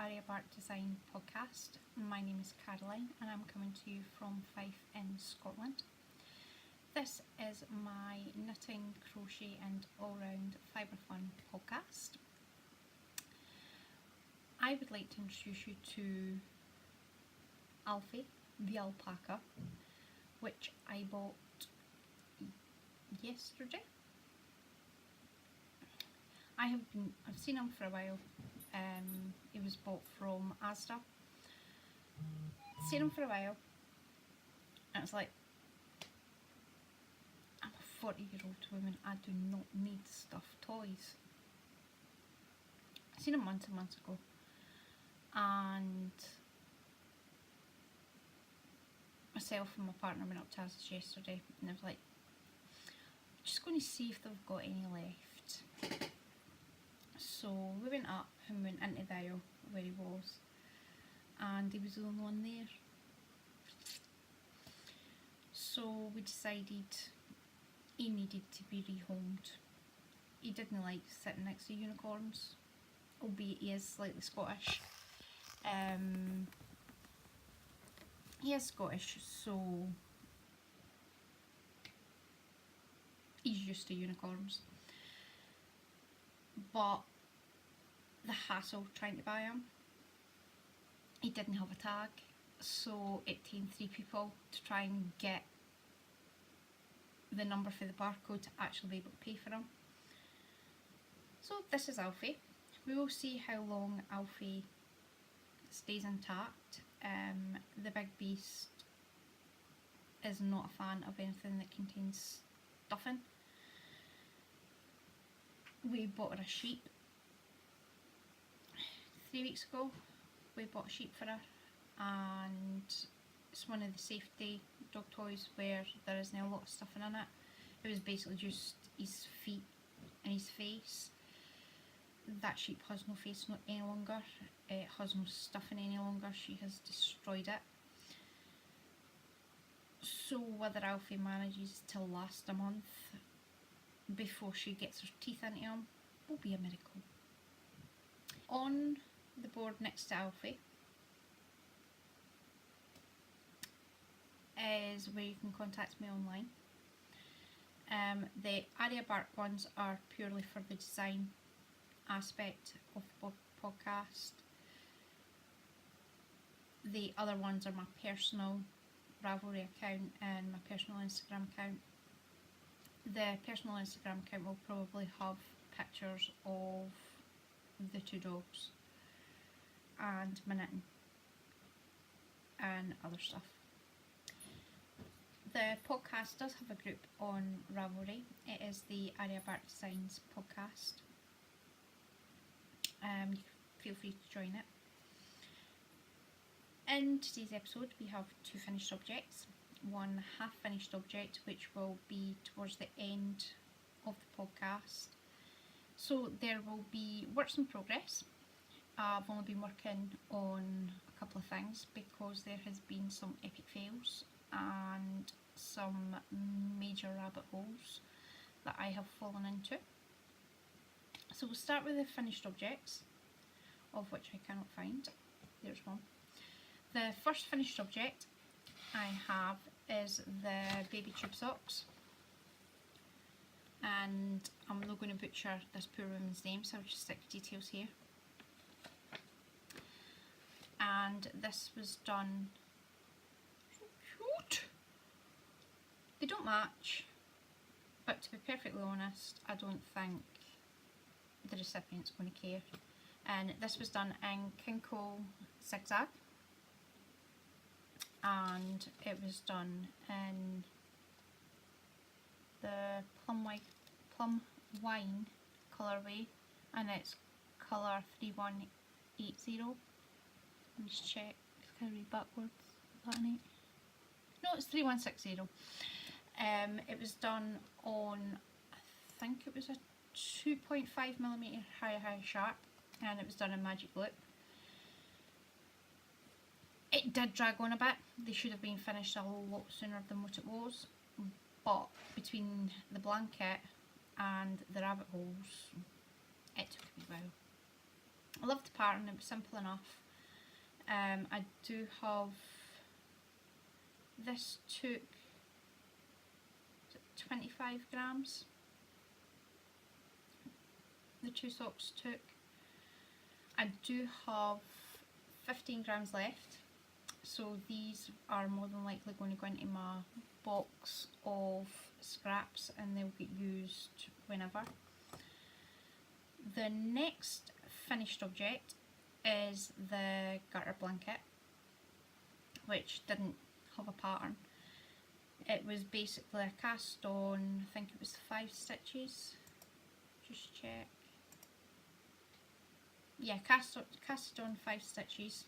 Aryabark Design podcast. My name is Caroline and I'm coming to you from Fife in Scotland. This is my knitting, crochet and all-round fibre fun podcast. I would like to introduce you to Alfie, the alpaca, which I bought yesterday. I've seen him for a while. He was bought from Asda. Seen him for a while, and it's like, I'm a 40-year-old woman. I do not need stuffed toys. I seen him months and months ago, and myself and my partner went up to Asda yesterday, and I was like, just going to see if they've got any left. So we went up and went into the aisle where he was, and he was the only one there. So we decided he needed to be rehomed. He didn't like sitting next to unicorns, albeit he is slightly Scottish. He is Scottish, so he's used to unicorns. But the hassle trying to buy him, he didn't have a tag, so it took 3 people to try and get the number for the barcode to actually be able to pay for him. So this is Alfie. We will see how long Alfie stays intact. The big beast is not a fan of anything that contains stuffing. We bought her a sheep 3 weeks ago. We bought a sheep for her, and it's one of the safety dog toys where there isn't a lot of stuffing in it. It was basically just his feet and his face. That sheep has no face any longer. It has no stuffing any longer. She has destroyed it. So whether Alfie manages to last a month before she gets her teeth into him will be a miracle. On the board next to Alfie is where you can contact me online. The Aryabark ones are purely for the design aspect of the podcast. The other ones are my personal Ravelry account and my personal Instagram account. The personal Instagram account will probably have pictures of the 2 dogs and my knitting and other stuff. The podcast does have a group on Ravelry. It is the Aryabark Designs podcast. Feel free to join it. In today's episode we have 2 finished objects. One half finished object which will be towards the end of the podcast. So there will be works in progress. I've only been working on a couple of things because there has been some epic fails and some major rabbit holes that I have fallen into. So we'll start with the finished objects, of which I cannot find. There's one. The first finished object I have is the baby tube socks, and I'm not going to butcher this poor woman's name, so I'll just stick to details here. And this was done so cute. They don't match, but to be perfectly honest, I don't think the recipient's going to care. And this was done in Kinko Zigzag, and it was done in the plum wine colourway, and it's colour 3180. Let me just check. Can I read backwards? Is that an 8? No, it's 3160. It was done on, I think it was a 2.5mm high sharp, and it was done in magic loop. It did drag on a bit. They should have been finished a lot sooner than what it was, but between the blanket and the rabbit holes, it took a wee while. I loved the pattern, it was simple enough. I do have, this took 25 grams, the 2 socks took. I do have 15 grams left, so these are more than likely going to go into my box of scraps and they'll get used whenever. The next finished object is the garter blanket, which didn't have a pattern. It was basically a cast on, I think it was 5 stitches, just check. Yeah, cast on 5 stitches,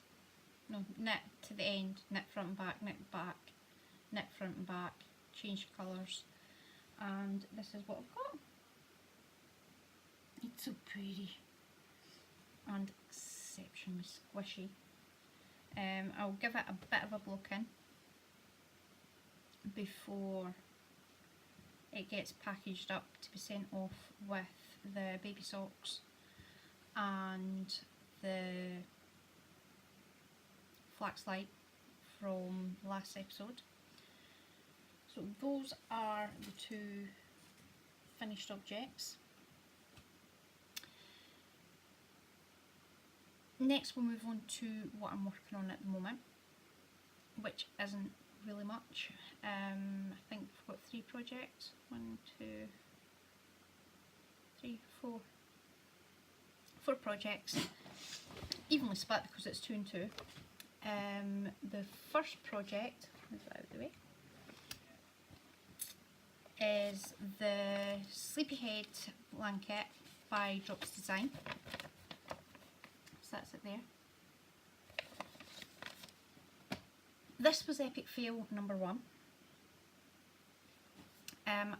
no, knit to the end, knit front and back, knit back, knit front and back, change colours, and this is what I've got. It's so pretty and exceptionally squishy. I'll give it a bit of a block in before it gets packaged up to be sent off with the baby socks and the flax light from last episode. So those are the 2 finished objects. Next we'll move on to what I'm working on at the moment, which isn't really much. I think we've got 3 projects, 1, 2, 3, 4 projects, evenly split because it's 2 and 2. The first project, move that out of the way, is the Sleepyhead blanket by Drops Design. So that's it there. This was epic fail number 1.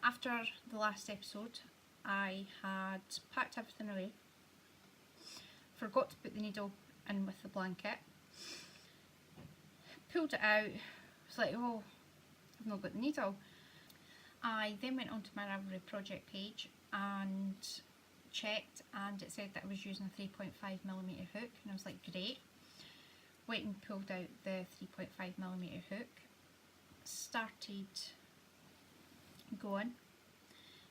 After the last episode, I had packed everything away, forgot to put the needle in with the blanket, pulled it out, was like, oh, I've not got the needle. I then went onto my Ravelry project page and checked, and it said that I was using a 3.5mm hook, and I was like, great. Went and pulled out the 3.5mm hook, started going,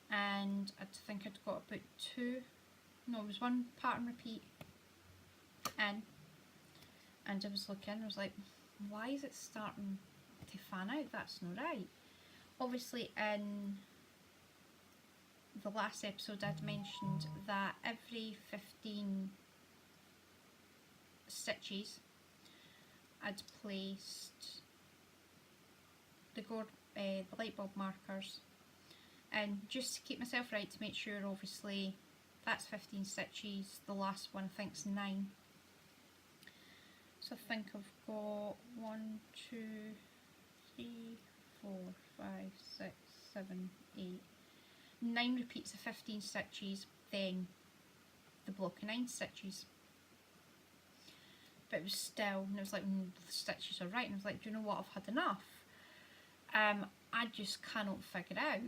and I think I'd got about 2, no, it was 1 pattern repeat in, and I was looking, I was like, why is it starting to fan out? That's not right. Obviously in the last episode I'd mentioned that every 15 stitches I'd placed the light bulb markers, and just to keep myself right, to make sure, obviously that's 15 stitches, the last one I think's 9. So I think I've got 1, 2, 3, 4, 5, 6, 7, 8, 9 repeats of 15 stitches, then the block of 9 stitches. But it was still, and it was like, the stitches are right, and I was like, do you know what, I've had enough. I just cannot figure out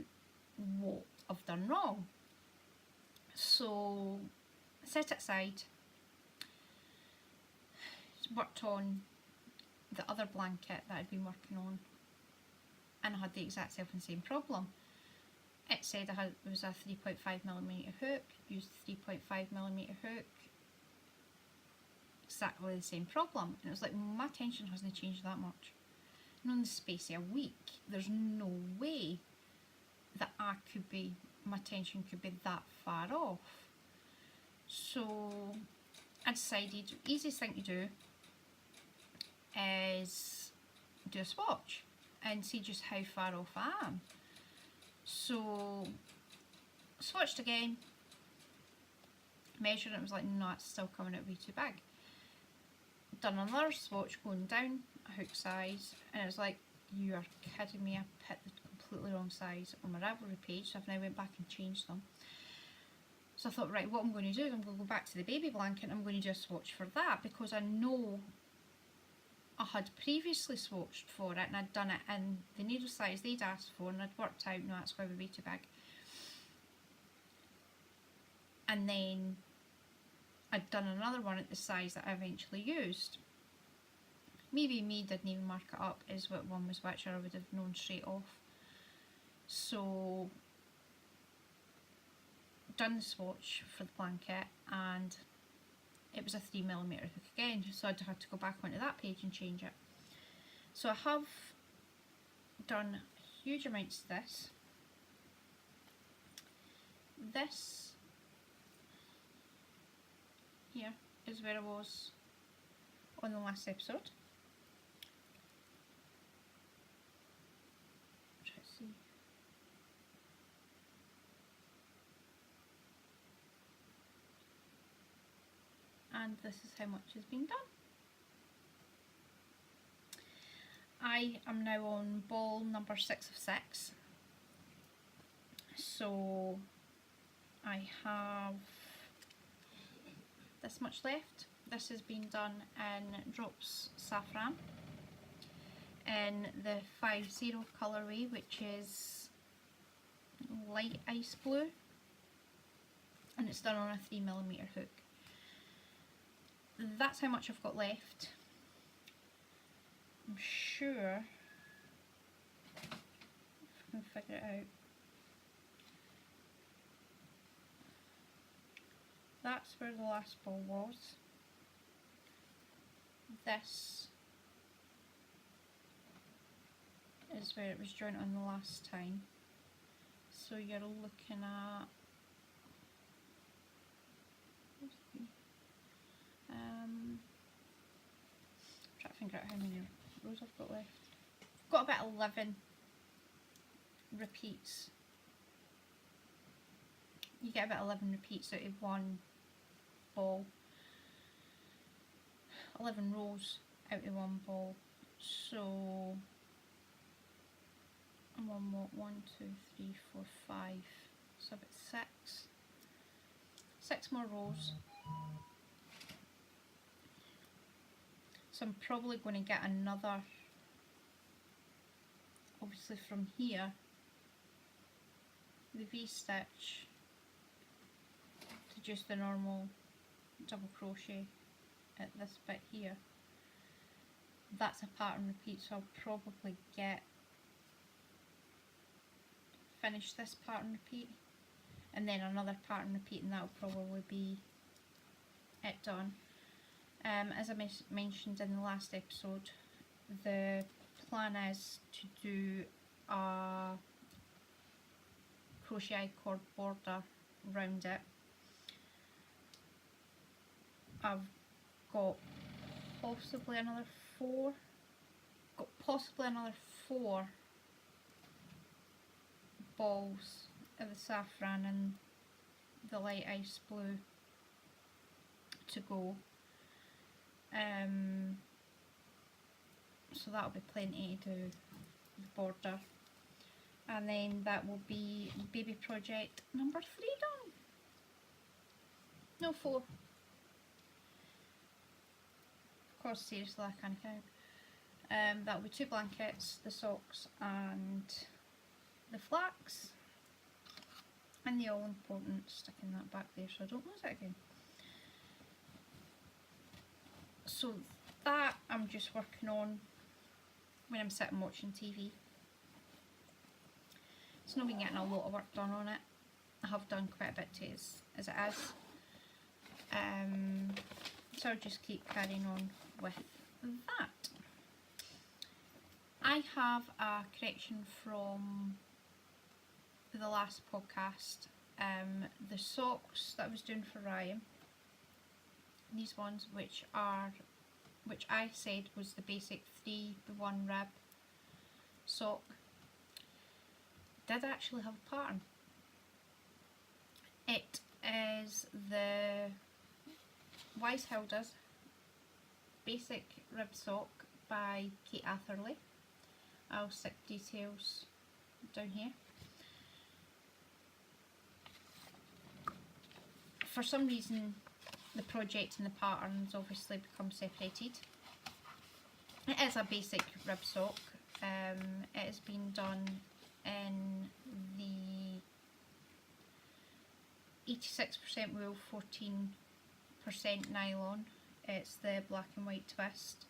what I've done wrong. So I set it aside, worked on the other blanket that I'd been working on, and I had the exact same problem. It said it was a 3.5mm hook, used 3.5mm hook, exactly the same problem, and it was like, my tension hasn't changed that much. And on the space of a week, there's no way that my tension could be that far off. So I decided the easiest thing to do is do a swatch and see just how far off I am. So swatched again, measured it, and was like, no, it's still coming out way too big. Done another swatch going down a hook size, and it was like, you are kidding me, I picked the completely wrong size on my Ravelry page, so I've now went back and changed them. So I thought, right, what I'm going to do is I'm going to go back to the baby blanket and I'm going to do a swatch for that, because I know I had previously swatched for it and I'd done it in the needle size they'd asked for, and I'd worked out, no, that's going to be way too big. And then I'd done another one at the size that I eventually used. Maybe me didn't even mark it up as what one was, which I would have known straight off. So done the swatch for the blanket, and it was a 3mm hook again, so I'd had to go back onto that page and change it. So I have done huge amounts of this. This here is where I was on the last episode. Try to see. And this is how much has been done. I am now on ball number 6 of 6. So I have this much left. This has been done in Drops Saffron in the 50 colourway, which is light ice blue, and it's done on a 3mm hook. That's how much I've got left. I'm sure if I can figure it out. That's where the last ball was. This is where it was joined on the last time. So you're looking at try to figure out how many rows I've got left. I've got about 11 repeats. You get about 11 repeats out of one ball. 11 rows out of one ball. So I'm on what? 1, 2, 3, 4, 5. So about 6. 6 more rows. So I'm probably going to get another, obviously from here, the V-stitch to just the normal double crochet at this bit here. That's a pattern repeat, so I'll probably finish this pattern repeat and then another pattern repeat, and that'll probably be it done. As I mentioned in the last episode, the plan is to do a crochet cord border around it. I've got possibly another 4. Balls of the saffron and the light ice blue to go. So that'll be plenty to do the border, and then that will be baby project number 3 done. No, 4. Of course, seriously, I can't count. That'll be 2 blankets, the socks and the flax, and the all important sticking that back there so I don't lose it again. So that I'm just working on when I'm sitting watching TV. It's not been getting a lot of work done on it. I have done quite a bit to it as it is. So I'll just keep carrying on with that. I have a correction from the last podcast. The socks that I was doing for Ryan, these ones which I said was the basic 3-1 rib sock, did actually have a pattern. It is the Weishilder's basic rib sock by Kate Atherley. I'll stick details down here. For some reason the project and the patterns obviously become separated. It is a basic rib sock. It has been done in the 86% wool, 14 nylon. It's the black and white twist,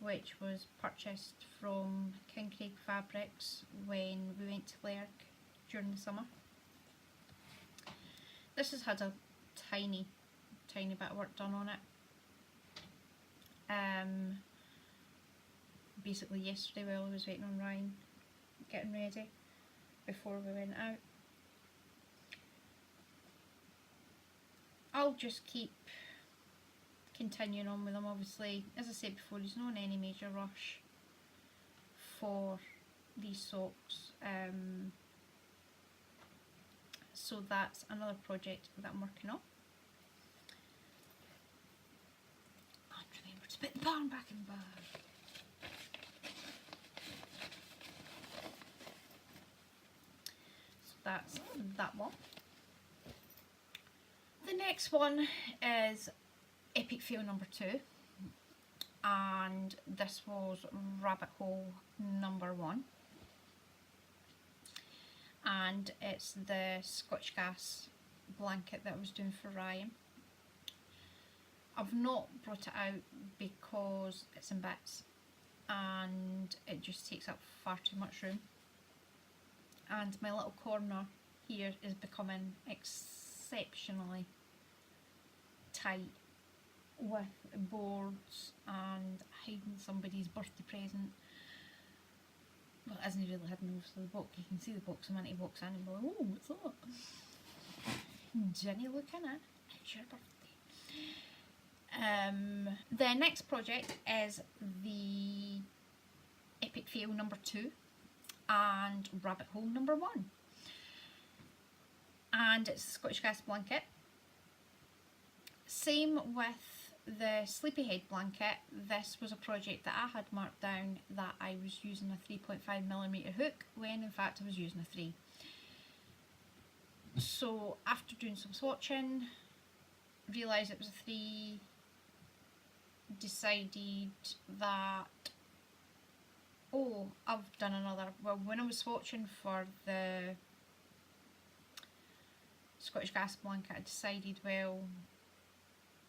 which was purchased from King Craig Fabrics when we went to Lerg during the summer. This has had a tiny bit of work done on it. Basically yesterday while I was waiting on Ryan getting ready before we went out. I'll just keep continuing on with them. Obviously, as I said before, he's not in any major rush for these socks. So that's another project that I'm working on. And remember to put the barn back in the bag. So that's that one. The next one is Epic Fail number 2, and this was Rabbit Hole number 1, and it's the Scotch Gas blanket that I was doing for Ryan. I've not brought it out because it's in bits and it just takes up far too much room, and my little corner here is becoming exceptionally tight with boards and hiding somebody's birthday present. Well, it isn't really hidden, obviously. The box, you can see the box. I'm into box in and go, oh, what's that? Jenny, look in it. It's your birthday. The next project is the Epic Fail number 2 and Rabbit Hole number 1. And it's a Scotch Gas blanket. Same with the Sleepyhead blanket. This was a project that I had marked down that I was using a 3.5mm hook when in fact I was using a 3. So after doing some swatching, realised it was a 3, decided that, oh, I've done another, well, when I was swatching for the Scotch Gas blanket, I decided, well,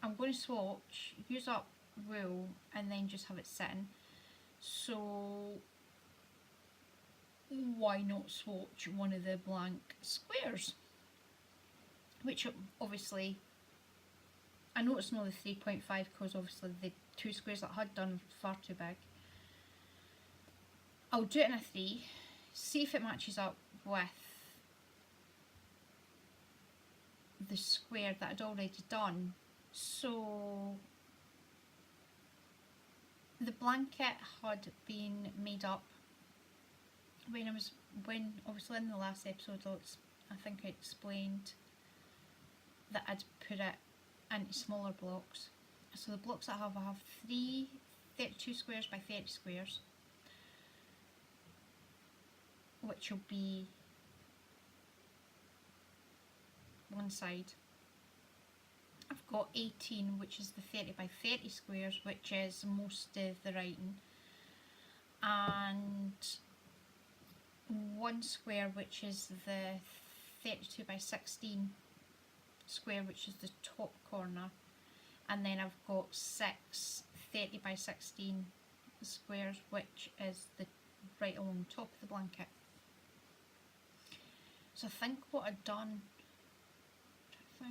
I'm going to swatch, use up wool and then just have it sitting, so why not swatch one of the blank squares, which obviously, I know it's not the 3.5 because obviously the 2 squares that I had done were far too big. I'll do it in a 3, see if it matches up with the square that I'd already done. So the blanket had been made up when obviously in the last episode I think I explained that I'd put it into smaller blocks. So the blocks I have 3 32 squares by 30 squares, which will be one side. I've got 18, which is the 30 by 30 squares, which is most of the writing, and 1 square, which is the 32 by 16 square, which is the top corner, and then I've got 6 30 by 16 squares, which is the right along the top of the blanket. So I think what I've done, I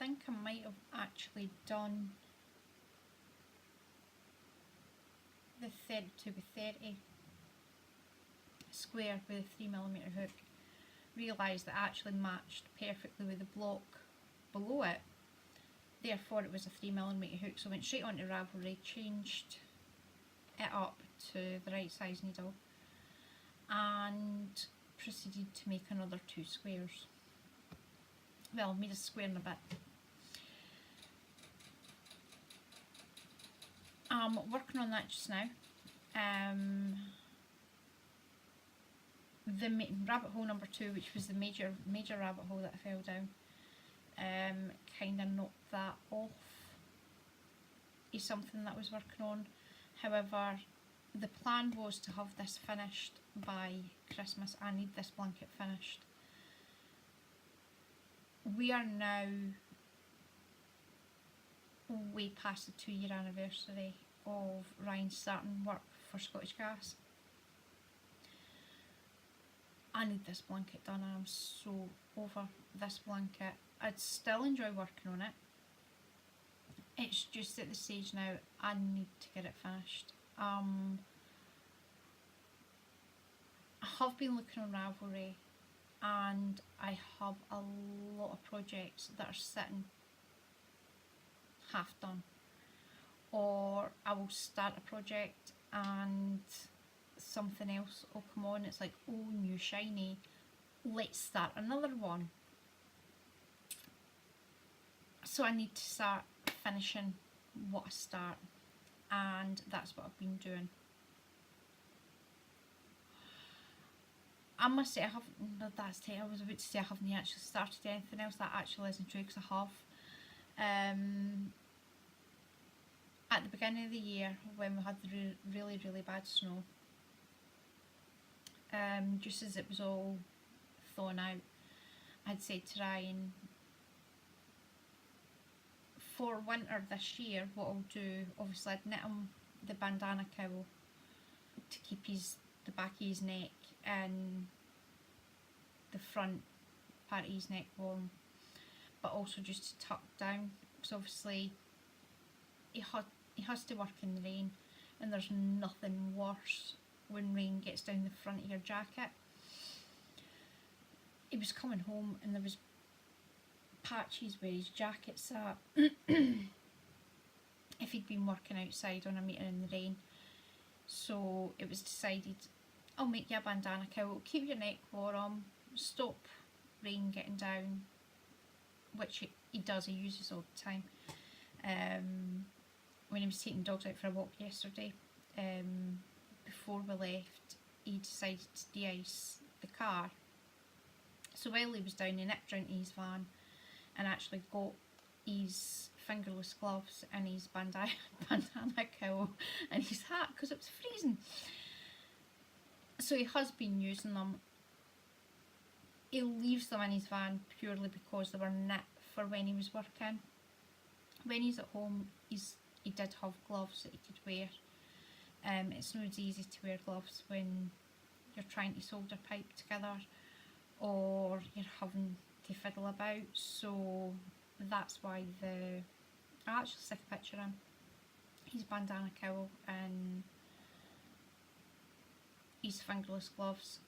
think I might have actually done the 32 by 30 square with a 3mm hook. Realised that it actually matched perfectly with the block below it, therefore it was a 3mm hook, so I went straight onto Ravelry, changed it up to the right size needle and proceeded to make another 2 squares. Well, made a square and a bit. I'm working on that just now. The rabbit hole number 2, which was the major rabbit hole that I fell down, kind of knocked that off is something that I was working on. However, the plan was to have this finished by Christmas. I need this blanket finished. We are now way past the 2-year anniversary of Ryan starting work for Scottish Gas. I need this blanket done, and I'm so over this blanket. I'd still enjoy working on it. It's just at the stage now I need to get it finished. I have been looking on Ravelry, and I have a lot of projects that are sitting half done, or I will start a project and something else will come on. It's like, oh, new shiny, let's start another one. So I need to start finishing what I start, and that's what I've been doing. I must say I haven't, I was about to say I haven't actually started anything else. That actually isn't true, because I have. At the beginning of the year, when we had the really, really bad snow, just as it was all thawing out, I'd said to Ryan, for winter this year, what I'll do, obviously I'd knit him the bandana cowl to keep the back of his neck and the front part of his neck warm, but also just to tuck down, because obviously he has to work in the rain, and there's nothing worse when rain gets down the front of your jacket. He was coming home and there was patches where his jacket sat if he'd been working outside on a meter in the rain. So it was decided, I'll make you a bandana cowl, keep your neck warm, stop rain getting down, which he does, he uses all the time. When he was taking the dogs out for a walk yesterday, before we left, he decided to de-ice the car. So while he was down, he nipped round to his van and actually got his fingerless gloves and his bandana cowl and his hat, because it was freezing. So he has been using them. He leaves them in his van purely because they were knit for when he was working. When he's at home, he did have gloves that he could wear. It's not as easy to wear gloves when you're trying to solder pipe together or you're having to fiddle about, so that's why I'll actually stick a picture in his bandana cowl and his fingerless gloves.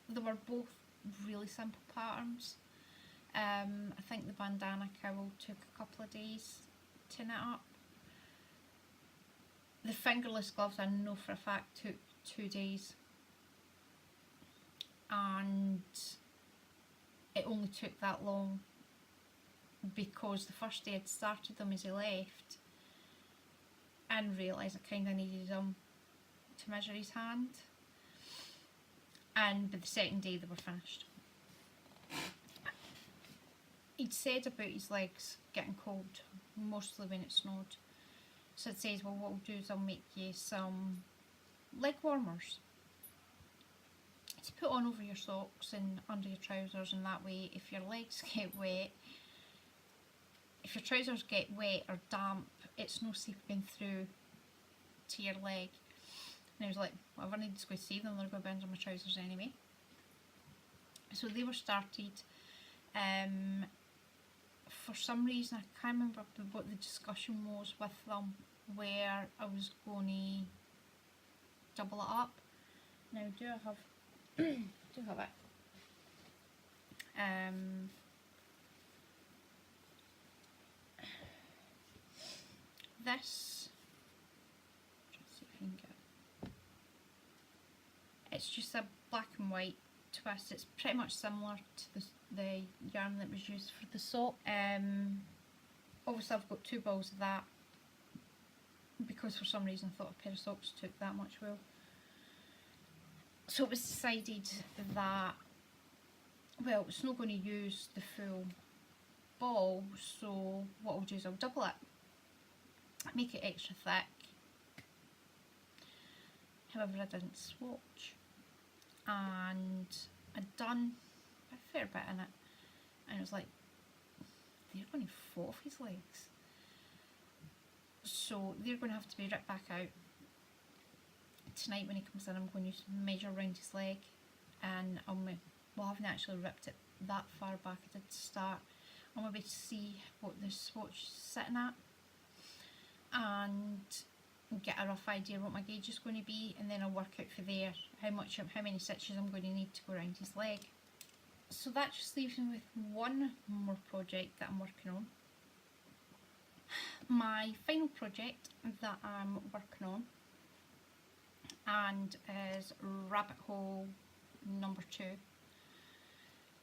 They were both really simple patterns. I think the bandana cowl took a couple of days to knit up. The fingerless gloves I know for a fact took 2 days, and it only took that long because the first day I'd started them as he left and realised I kind of needed them to measure his hand, and by the second day they were finished. He'd said about his legs getting cold, mostly when it snowed. So it says, well, what I'll do is I'll make you some leg warmers to put on over your socks and under your trousers, and that way if your legs get wet, if your trousers get wet or damp, it's no seeping through to your leg. And I was like, well, if I need to go see them, they're going to be under my trousers anyway. So they were started. For some reason, I can't remember what the discussion was with them, where I was going to double it up. Now, do I have it? This, let's see if you can get it. It's just a black and white twist. It's pretty much similar to the yarn that was used for the sock. Obviously I've got 2 balls of that because for some reason I thought a pair of socks took that much wool. So it was decided that, well, it's not going to use the full ball, so what I'll do is I'll double it. make it extra thick. However, I didn't swatch, and I'd done a fair bit in it, and I was like, they're going to fall off his legs, so they're going to have to be ripped back out. Tonight when he comes in, I'm going to measure around his leg, and well, I haven't actually ripped it that far back. I did start. I'm going to be able to see what the swatch is sitting at, and get a rough idea what my gauge is going to be, and then I'll work out for there how many stitches I'm going to need to go around his leg. So that just leaves me with one more project that I'm working on. My final project that I'm working on, and is rabbit hole number 2.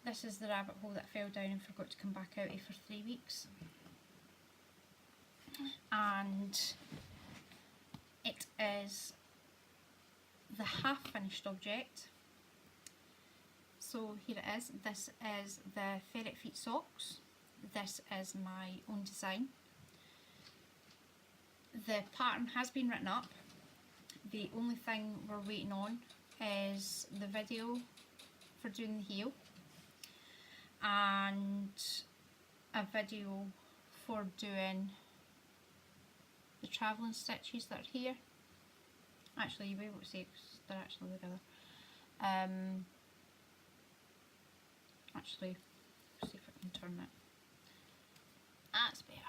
This is the rabbit hole that fell down and forgot to come back out of for 3 weeks, and it is the half finished object. So here it is. This is the ferret feet socks. This is my own design. The pattern has been written up. The only thing we're waiting on is the video for doing the heel, and a video for doing the travelling stitches that are here. Actually, you'll be able to see because they're actually together. Actually, see if I can turn it. That's better.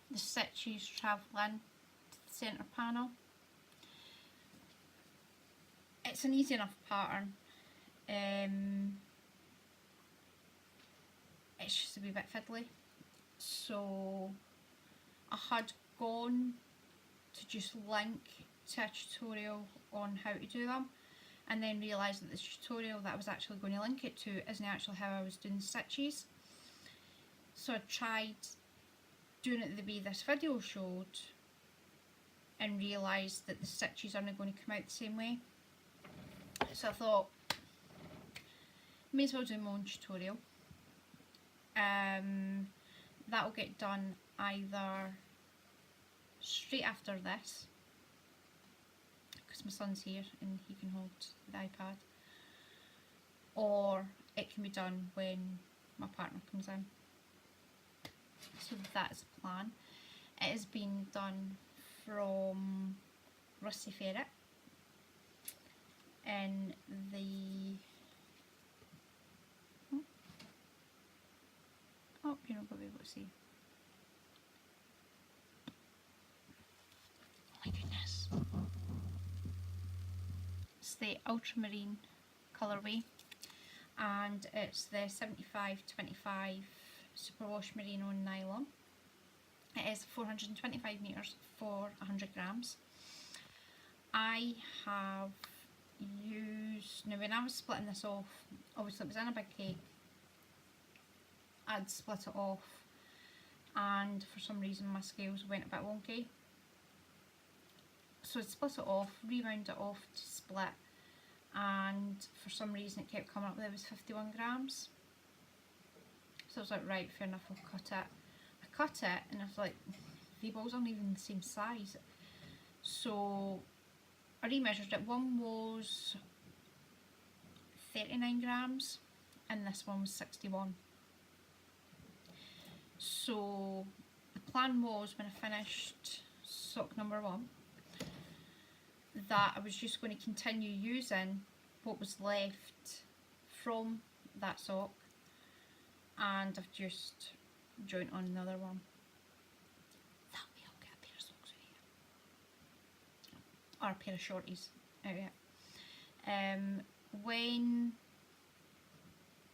The stitches travelling to the centre panel. It's an easy enough pattern. It's just a wee bit fiddly. So I had gone to just link to a tutorial on how to do them, and then realised that the tutorial that I was actually going to link it to isn't actually how I was doing the stitches. So I tried doing it the way this video showed, and realised that the stitches aren't going to come out the same way. So I thought, may as well do my own tutorial. That'll get done either straight after this, because my son's here and he can hold the iPad, or it can be done when my partner comes in. So that's the plan. It has been done from Rusty Ferret in the oh, you're not going to be able to see. Oh my goodness. It's the ultramarine colourway, and it's the 75-25 superwash merino nylon. It is 425 metres for 100 grams. I have used, now when I was splitting this off, obviously it was in a big cake, I'd split it off, and for some reason my scales went a bit wonky. So I'd split it off, rewound it off to split, and for some reason it kept coming up that it was 51 grams. So I was like, right, fair enough, I'll cut it. I cut it and I was like, the balls aren't even the same size. So I remeasured it. One was 39 grams and this one was 61. So the plan was, when I finished sock number 1, that I was just going to continue using what was left from that sock, and I've just joined on another one. That way I'll get a pair of socks out of here, or a pair of shorties out of it. When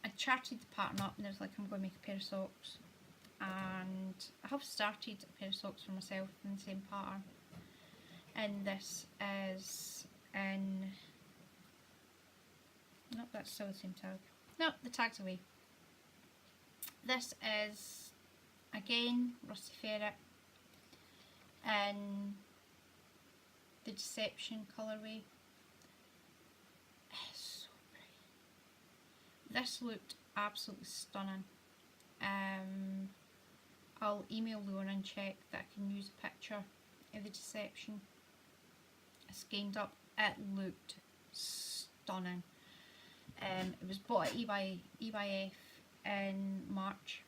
I charted the pattern up and I was like, I'm going to make a pair of socks, and I have started a pair of socks for myself in the same pattern, and this is in, nope, that's still the same tag, nope, the tag's away. This is again Rusty Ferret in the Deception colourway. It's so pretty. This looked absolutely stunning. I'll email Leona and check that I can use a picture of the deception skeined up. It looked stunning. It was bought at eBay in March.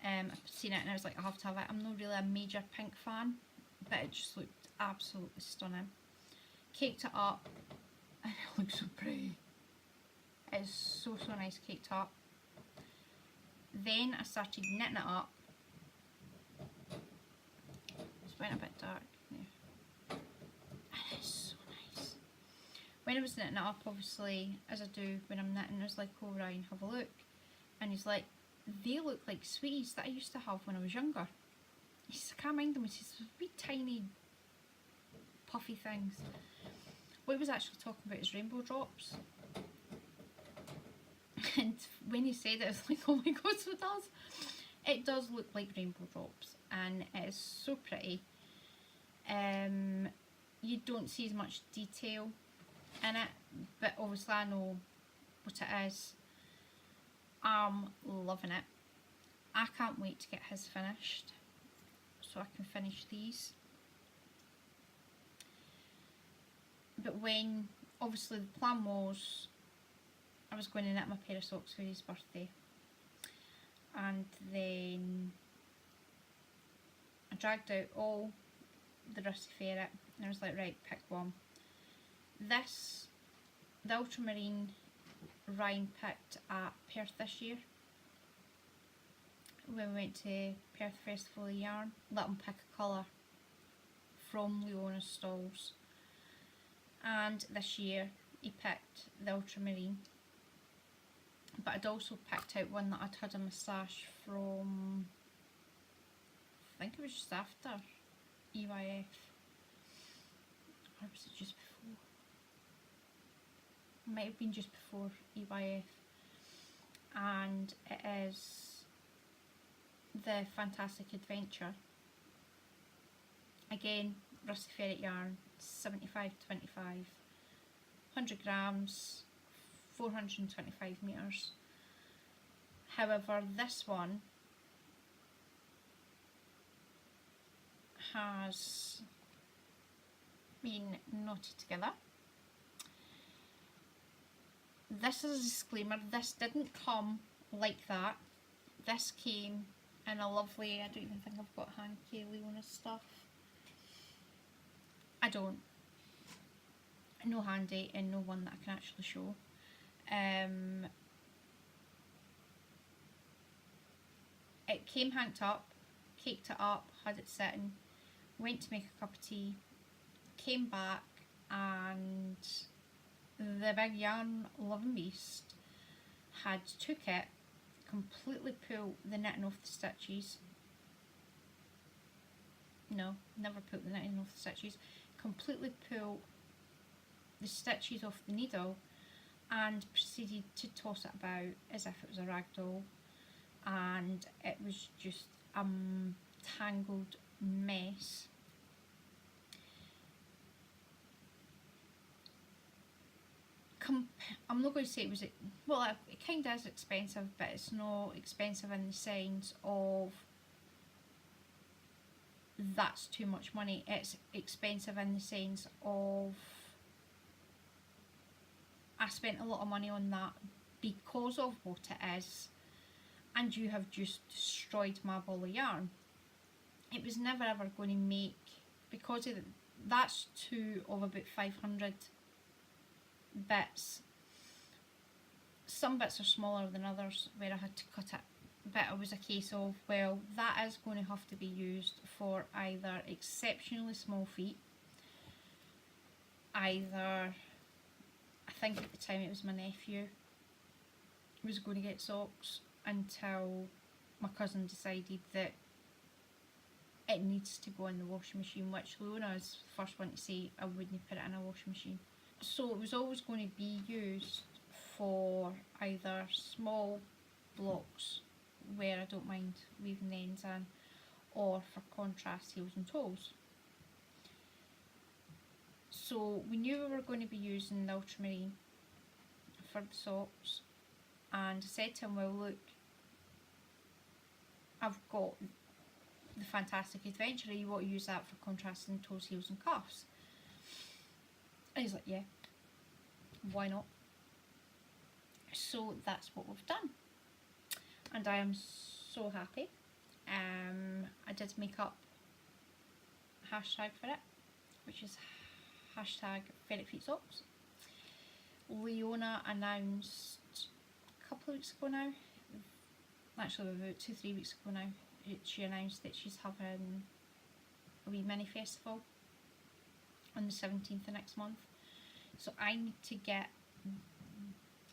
I've seen it and I was like, I have to have it. I'm not really a major pink fan, but it just looked absolutely stunning. Caked it up and it looks so pretty. It's so nice caked up. Then I started knitting it up. It's went a bit dark there. And it's so nice. When I was knitting it up, obviously, as I do when I'm knitting, I was like, oh Ryan, have a look. And he's like, they look like sweeties that I used to have when I was younger. He says, I can't mind them, it's these wee tiny puffy things. What he was actually talking about is rainbow drops. And when he said it, I was like, oh my god, so it does. It does look like rainbow drops and it is so pretty. You don't see as much detail in it, but obviously I know what it is. I'm loving it. I can't wait to get his finished so I can finish these. But when, obviously the plan was I was going to knit my pair of socks for his birthday, and then I dragged out all the Rusty Ferret and I was like, right, pick one. This, the ultramarine, Ryan picked at Perth this year when we went to Perth Festival of Yarn. Let him pick a colour from Leona's stalls, and this year he picked the ultramarine, but I'd also picked out one that I'd had a massage from, I think it was just after EYF, or was it just before? It might have been just before EYF, and it is the Fantastic Adventure. Again, Rusty Ferret yarn, 75-25, 100 grams, 425 metres. However, this one has been knotted together. This is a disclaimer, this didn't come like that. This came in a lovely, I don't even think I've got hanky Leona stuff. I don't. No handy and no one that I can actually show. It came hanked up, caked it up, had it sitting, went to make a cup of tea, came back, and the big yarn loving beast had took it, completely pulled the knitting off the stitches. No, never pulled the knitting off the stitches. Completely pulled the stitches off the needle and proceeded to toss it about as if it was a rag doll, and it was just a tangled mess. I'm not going to say it was, well, it kind of is expensive, but it's not expensive in the sense of that's too much money. It's expensive in the sense of I spent a lot of money on that because of what it is, and you have just destroyed my ball of yarn. It was never ever going to make, because of that's two of about 500 bits. Some bits are smaller than others where I had to cut it, but it was a case of, well, that is going to have to be used for either exceptionally small feet, either, I think at the time it was my nephew was going to get socks, until my cousin decided that it needs to go in the washing machine, which Leona is the first one to say I wouldn't put it in a washing machine. So it was always going to be used for either small blocks where I don't mind weaving the ends in, or for contrast heels and toes. So we knew we were going to be using the ultramarine for the socks, and I said to him, well look, I've got the Fantastic Adventure, you want to use that for contrasting toes, heels and cuffs. And he's like, yeah, why not? So that's what we've done, and I am so happy. I did make up a hashtag for it, which is hashtag ferret feet socks. Leona announced a couple of weeks ago now, actually about 2-3 weeks ago now, she announced that she's having a wee mini festival on the 17th of next month. So I need to get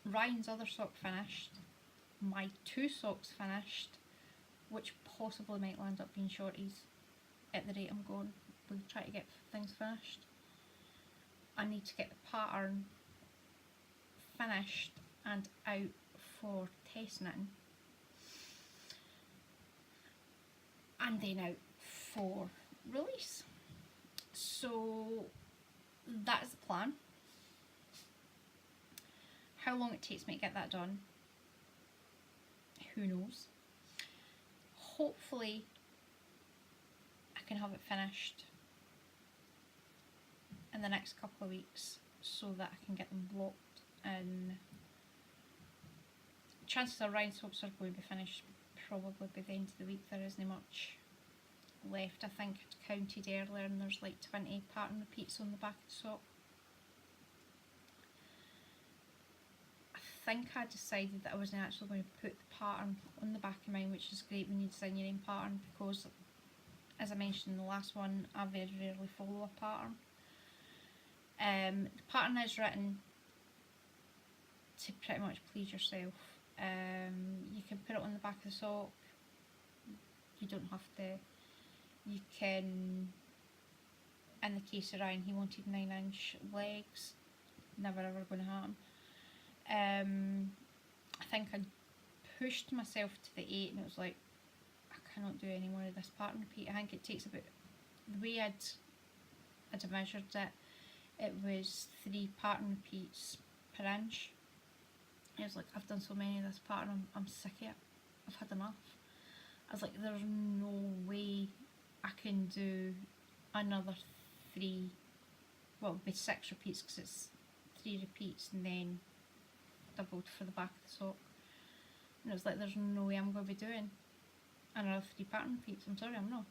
Ryan's other sock finished, my 2 socks finished, which possibly might land up being shorties at the rate I'm going. We'll try to get things finished. I need to get the pattern finished and out for test knitting, and then out for release. So that's the plan. How long it takes me to get that done, who knows. Hopefully I can have it finished in the next couple of weeks so that I can get them blocked, and chances are Ryan socks are going to be finished probably by the end of the week. There isn't much left. I think I'd counted earlier and there's like 20 pattern repeats on the back of the sock. I think I decided that I wasn't actually going to put the pattern on the back of mine, which is great when you design your own pattern, because as I mentioned in the last one, I very rarely follow a pattern. The pattern is written to pretty much please yourself. You can put it on the back of the sock, you don't have to. You can, in the case of Ryan, he wanted 9-inch legs, never ever going to happen. I think I pushed myself to the 8 and it was like, I cannot do any more of this pattern repeat. I think it takes about, the way I'd measured it, it was 3 pattern repeats per inch. I was like, I've done so many of this pattern, I'm sick of it, I've had enough. I was like, there's no way I can do another 3, well, it'd be 6 repeats because it's 3 repeats and then doubled for the back of the sock. And it was like, there's no way I'm going to be doing another 3 pattern repeats, I'm sorry, I'm not.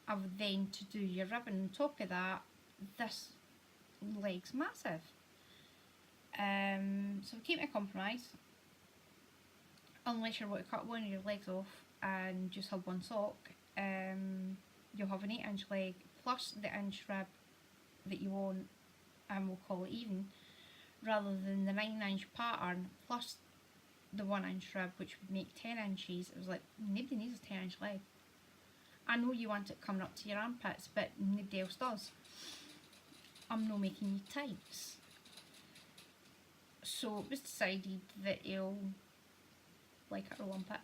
I've then to do your ribbon on top of that, this leg's massive. So we keep a compromise, unless you want to cut one of your legs off and just have one sock. You'll have an 8-inch leg plus the inch rib that you want, and we'll call it even, rather than the 9-inch pattern plus the 1-inch rib, which would make 10 inches. It was like, nobody needs a 10-inch leg. I know you want it coming up to your armpits, but nobody else does. I'm not making you tights. So it was decided that he'll like it or lump it.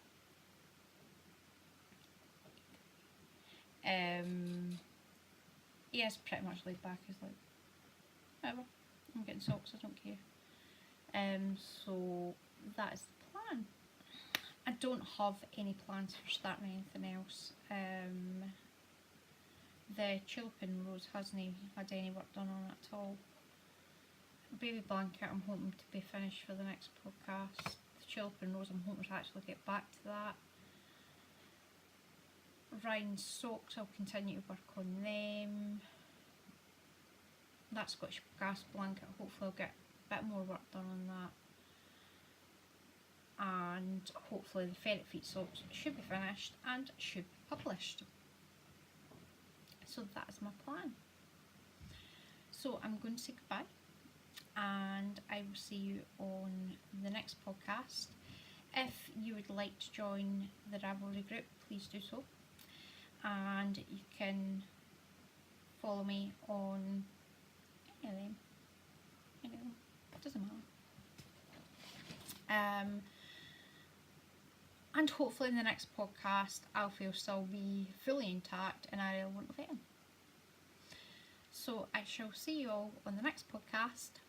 He is pretty much laid back. He's like, whatever, I'm getting socks, I don't care. So that is the plan. I don't have any plans for starting anything else. The Tulipin Rose hasn't had any work done on it at all. Baby Blanket I'm hoping to be finished for the next podcast. The Tulipin Rose I'm hoping to actually get back to that. Ryan's socks, I'll continue to work on them. That Scottish Gas Blanket, hopefully I'll get a bit more work done on that. And hopefully the Ferret Feet socks should be finished and should be published. So that is my plan. So I'm going to say goodbye, and I will see you on the next podcast. If you would like to join the Ravelry group, please do so. And you can follow me on any of them. It doesn't matter. And hopefully in the next podcast I'll feel still be fully intact and I won't have it. So I shall see you all on the next podcast.